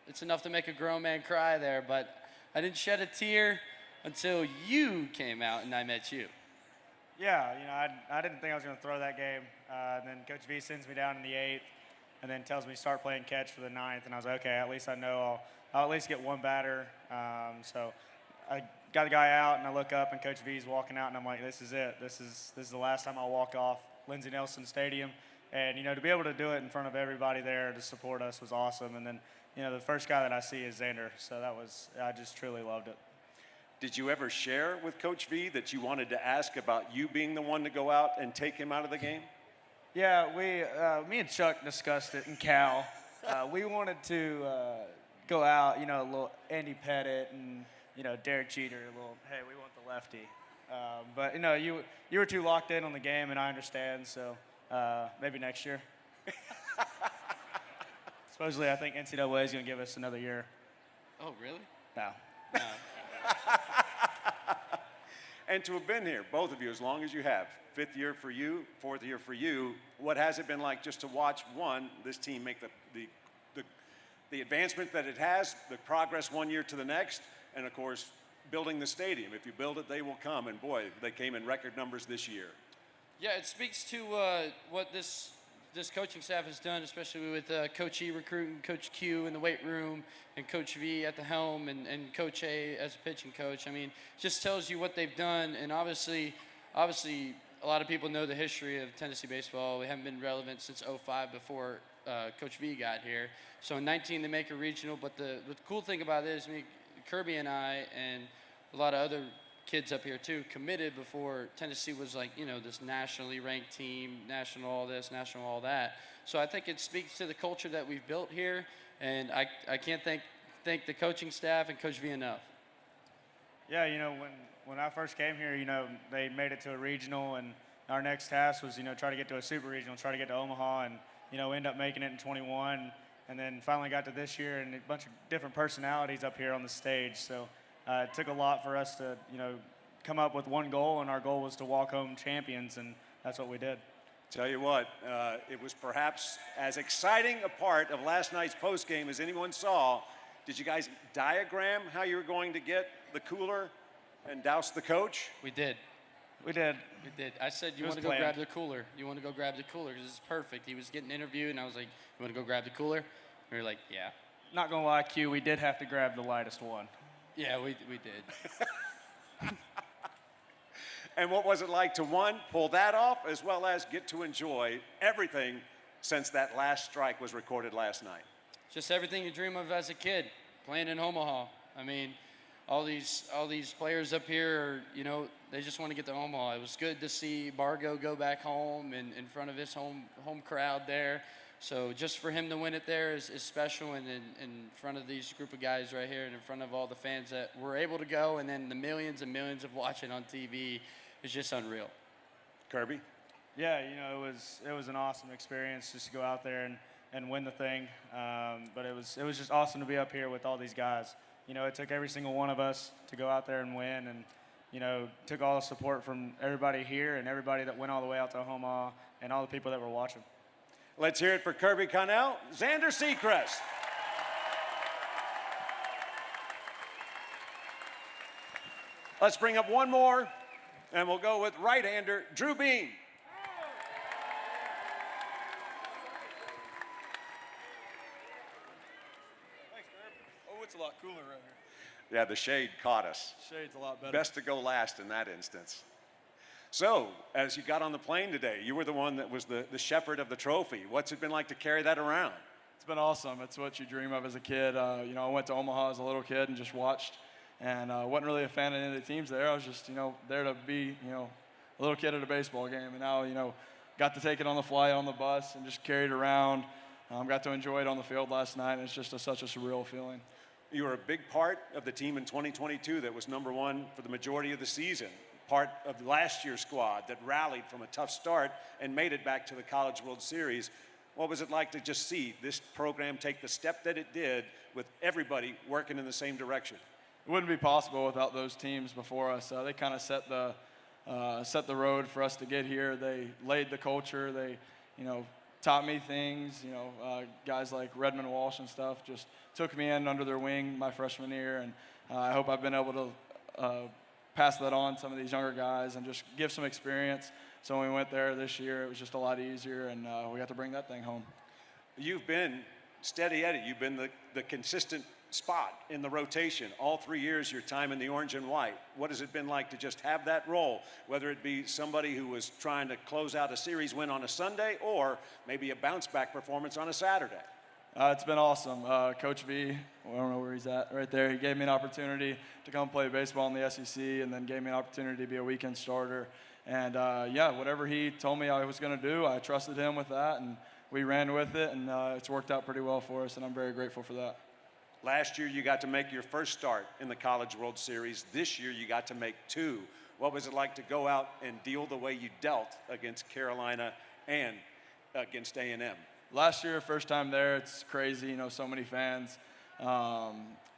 it's enough to make a grown man cry there. But I didn't shed a tear until you came out and I met you. Yeah, you know, I didn't think I was going to throw that game. And then Coach V sends me down in the 8th and then tells me to start playing catch for the 9th. And I was like, okay, at least I know I'll at least get one batter. So I got the guy out, and I look up, and Coach V's walking out, and I'm like, this is it. This is the last time I'll walk off Lindsey Nelson Stadium. And, you know, to be able to do it in front of everybody there to support us was awesome. And then, you know, the first guy that I see is Xander. So I just truly loved it. Did you ever share with Coach V that you wanted to ask about you being the one to go out and take him out of the game? Yeah, me and Chuck discussed it, and Cal. We wanted to go out, you know, a little Andy Pettit and, you know, Derek Jeter, a little, hey, we want the lefty. But, you know, you were too locked in on the game, and I understand, so maybe next year. Supposedly, I think NCAA is going to give us another year. Oh, really? No. No. And to have been here, both of you, as long as you have, 5th year for you, 4th year for you, what has it been like just to watch, one, this team make the advancement that it has, the progress one year to the next, and of course, building the stadium. If you build it, they will come, and boy, they came in record numbers this year. Yeah, it speaks to what this coaching staff has done, especially with Coach E recruiting, Coach Q in the weight room, and Coach V at the helm, and Coach A as a pitching coach. I mean, it just tells you what they've done, and obviously, a lot of people know the history of Tennessee baseball. We haven't been relevant since '05 before Coach V got here. So in 19 they make a regional, but the cool thing about it is Kirby and I and a lot of other kids up here too committed before Tennessee was like, you know, this nationally ranked team, national all this, national all that. So I think it speaks to the culture that we've built here, and I can't thank the coaching staff and Coach V enough. Yeah, you know, when I first came here, you know, they made it to a regional, and our next task was, you know, try to get to a super regional, try to get to Omaha, and, you know, end up making it in 21, and then finally got to this year, and a bunch of different personalities up here on the stage. So it took a lot for us to, you know, come up with one goal, and our goal was to walk home champions, and that's what we did. Tell you what, it was perhaps as exciting a part of last night's postgame as anyone saw. Did you guys diagram how you were going to get the cooler and douse the coach? We did. We did. We did. I said, you want to go grab the cooler. You want to go grab the cooler because it's perfect. He was getting interviewed, and I was like, you want to go grab the cooler? We were like, yeah. Not going to lie, Q, we did have to grab the lightest one. Yeah, we did. And what was it like to, one, pull that off, as well as get to enjoy everything since that last strike was recorded last night? Just everything you dream of as a kid, playing in Omaha. I mean, all these players up here, are, you know, they just want to get to Omaha. It was good to see Bargo go back home and in front of his home crowd there. So just for him to win it there is special, and in front of these group of guys right here and in front of all the fans that were able to go, and then the millions and millions of watching on TV is just unreal. Kirby? Yeah, you know, it was an awesome experience just to go out there and and win the thing. But it was just awesome to be up here with all these guys. You know, it took every single one of us to go out there and win, and you know, took all the support from everybody here and everybody that went all the way out to Omaha and all the people that were watching. Let's hear it for Kirby Connell, Xander Seacrest. Let's bring up one more, and we'll go with right-hander Drew Beam. Oh, it's a lot cooler right here. Yeah, the shade caught us. Shade's a lot better. Best to go last in that instance. So, as you got on the plane today, you were the one that was the shepherd of the trophy. What's it been like to carry that around? It's been awesome. It's what you dream of as a kid. You know, I went to Omaha as a little kid and just watched, and wasn't really a fan of any of the teams there. I was just, you know, there to be, you know, a little kid at a baseball game. And now, you know, got to take it on the flight, on the bus, and just carry it around. Got to enjoy it on the field last night, and it's just such a surreal feeling. You were a big part of the team in 2022 that was #1 for the majority of the season. Part of last year's squad that rallied from a tough start and made it back to the College World Series. What was it like to just see this program take the step that it did with everybody working in the same direction? It wouldn't be possible without those teams before us. They kind of set the road for us to get here. They laid the culture. They, you know, taught me things. You know, guys like Redmond Walsh and stuff just took me in under their wing my freshman year, and I hope I've been able to pass that on to some of these younger guys and just give some experience. So when we went there this year, it was just a lot easier, and we got to bring that thing home. You've been steady Eddie. You've been the consistent spot in the rotation all 3 years, your time in the orange and white. What has it been like to just have that role, whether it be somebody who was trying to close out a series win on a Sunday or maybe a bounce-back performance on a Saturday? It's been awesome. Coach V, I don't know where he's at, right there, he gave me an opportunity to come play baseball in the SEC and then gave me an opportunity to be a weekend starter. And yeah, whatever he told me I was going to do, I trusted him with that, and we ran with it, and it's worked out pretty well for us, and I'm very grateful for that. Last year, you got to make your first start in the College World Series. This year, you got to make 2. What was it like to go out and deal the way you dealt against Carolina and against A&M? Last year, first time there, it's crazy, you know, so many fans.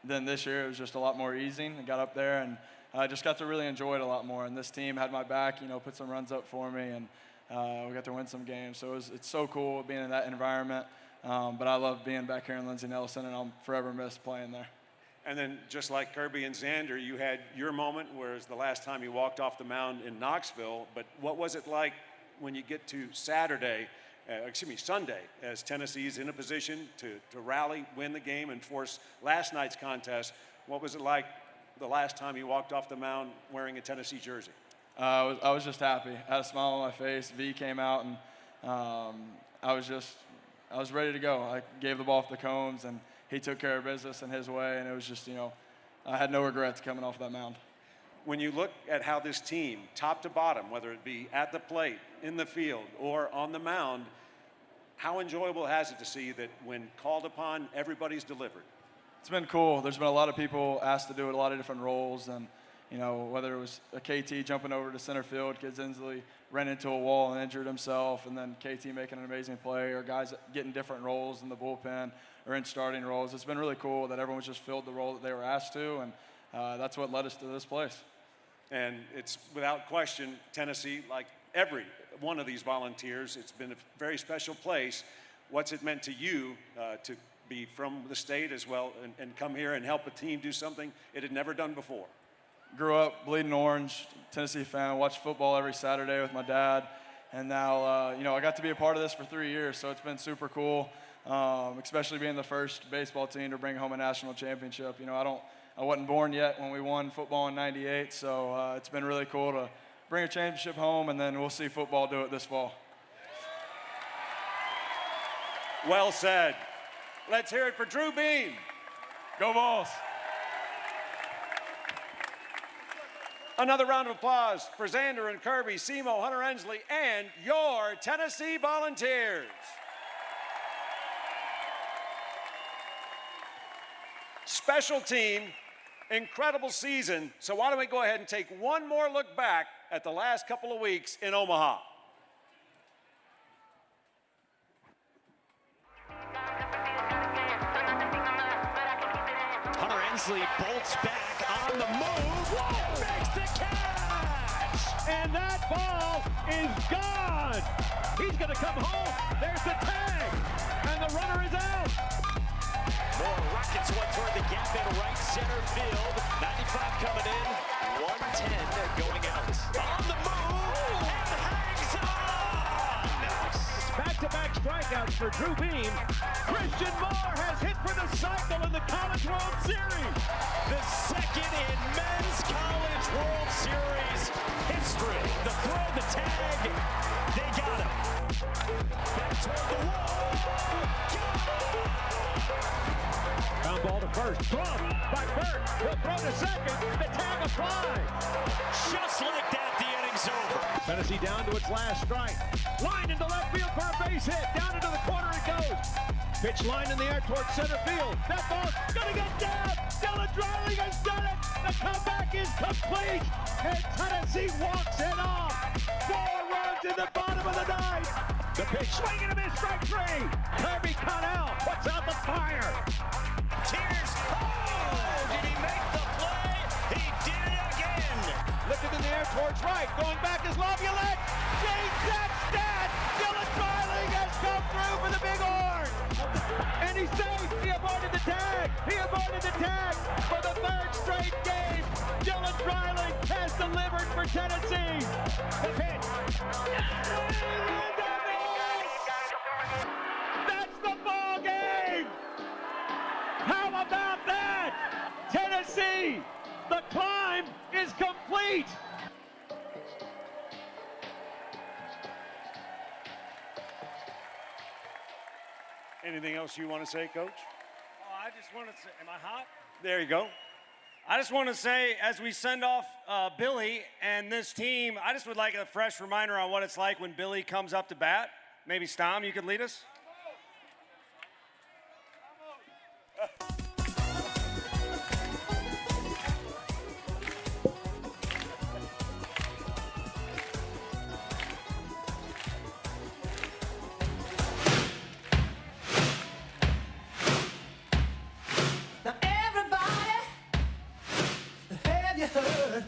Then this year, it was just a lot more easing. I got up there, and I just got to really enjoy it a lot more. And this team had my back, you know, put some runs up for me, and we got to win some games. So it's so cool being in that environment. But I love being back here in Lindsey Nelson, and I'll forever miss playing there. And then just like Kirby and Xander, you had your moment, whereas the last time you walked off the mound in Knoxville. But what was it like when you get to Sunday, as Tennessee's in a position to rally, win the game, and force last night's contest? What was it like the last time you walked off the mound wearing a Tennessee jersey? I was just happy. I had a smile on my face. V came out, and I was ready to go. I gave the ball off the cones, and he took care of business in his way, and it was just, you know, I had no regrets coming off that mound. When you look at how this team, top to bottom, whether it be at the plate, in the field, or on the mound, how enjoyable has it to see that when called upon, everybody's delivered? It's been cool. There's been a lot of people asked to do a lot of different roles, and you know, whether it was a KT jumping over to center field, Kid Inslee ran into a wall and injured himself, and then KT making an amazing play, or guys getting different roles in the bullpen or in starting roles. It's been really cool that everyone's just filled the role that they were asked to, and that's what led us to this place. And it's without question, Tennessee, like every one of these volunteers, it's been a very special place. What's it meant to you to be from the state as well and come here and help a team do something it had never done before? Grew up bleeding orange, Tennessee fan, watched football every Saturday with my dad, and now you know, I got to be a part of this for 3 years, so it's been super cool, especially being the first baseball team to bring home a national championship. You know, I wasn't born yet when we won football in '98, so it's been really cool to bring a championship home, and then we'll see football do it this fall. Well said. Let's hear it for Drew Beam. Go Vols. Another round of applause for Xander and Kirby, Simo, Hunter Ensley, and your Tennessee Volunteers. Special team, incredible season. So why don't we go ahead and take one more look back at the last couple of weeks in Omaha. Kingsley bolts back on the move. Whoa, makes the catch! And that ball is gone. He's going to come home. There's the tag. And the runner is out. More rockets went toward the gap in right center field. 95 coming in, 110 going out. On the move, and hangs on! Back-to-back strikeouts for Drew Beam. Christian Moore has hit for the cycle in the College World Series. The second in men's College World Series history. The throw, the tag, they got him. Back toward the wall. Ground ball to first. Glove by Burt. He'll throw to second. The tag applied. Just like that, the inning's over. Tennessee down to its last strike. Line into left field for a base hit. Down into the corner it goes. Pitch line in the air towards center field. That ball's gonna get down. Dylan Dreiling has done it. The comeback is complete. And Tennessee walks it off. 4 runs in the bottom of the ninth. The pitch swinging and a miss, strike 3. Kirby Connell puts out the fire. Tears. Oh, did he make the play? He did it again. Lifted in the air towards right. Going back is Laviolette. James Sackstad. Dylan Dreiling has come through for the Big Horn. And he's safe. He avoided the tag. He avoided the tag for the 3rd straight game. Dylan Dreiling has delivered for Tennessee. The pitch. That's the ball game. How about that? Tennessee, the climb is complete. Anything else you want to say, Coach? Oh, I just want to say, am I hot? There you go. I just want to say, as we send off Billy and this team, I just would like a fresh reminder on what it's like when Billy comes up to bat. Maybe Stom, you could lead us? Now everybody, have you heard?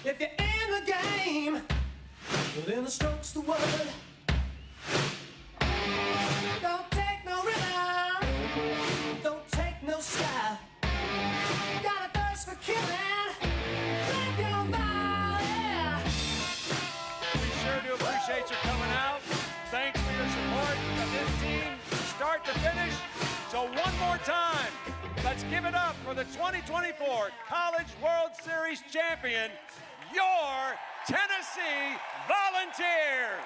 If you're in the game, well, then the stroke's the word. Don't take no rhythm, don't take no style. Got a thirst for killing, drink your body. We sure do appreciate you coming out. Thanks for your support of this team, start to finish. So one more time, let's give it up for the 2024 College World Series champion, your Tennessee Volunteers.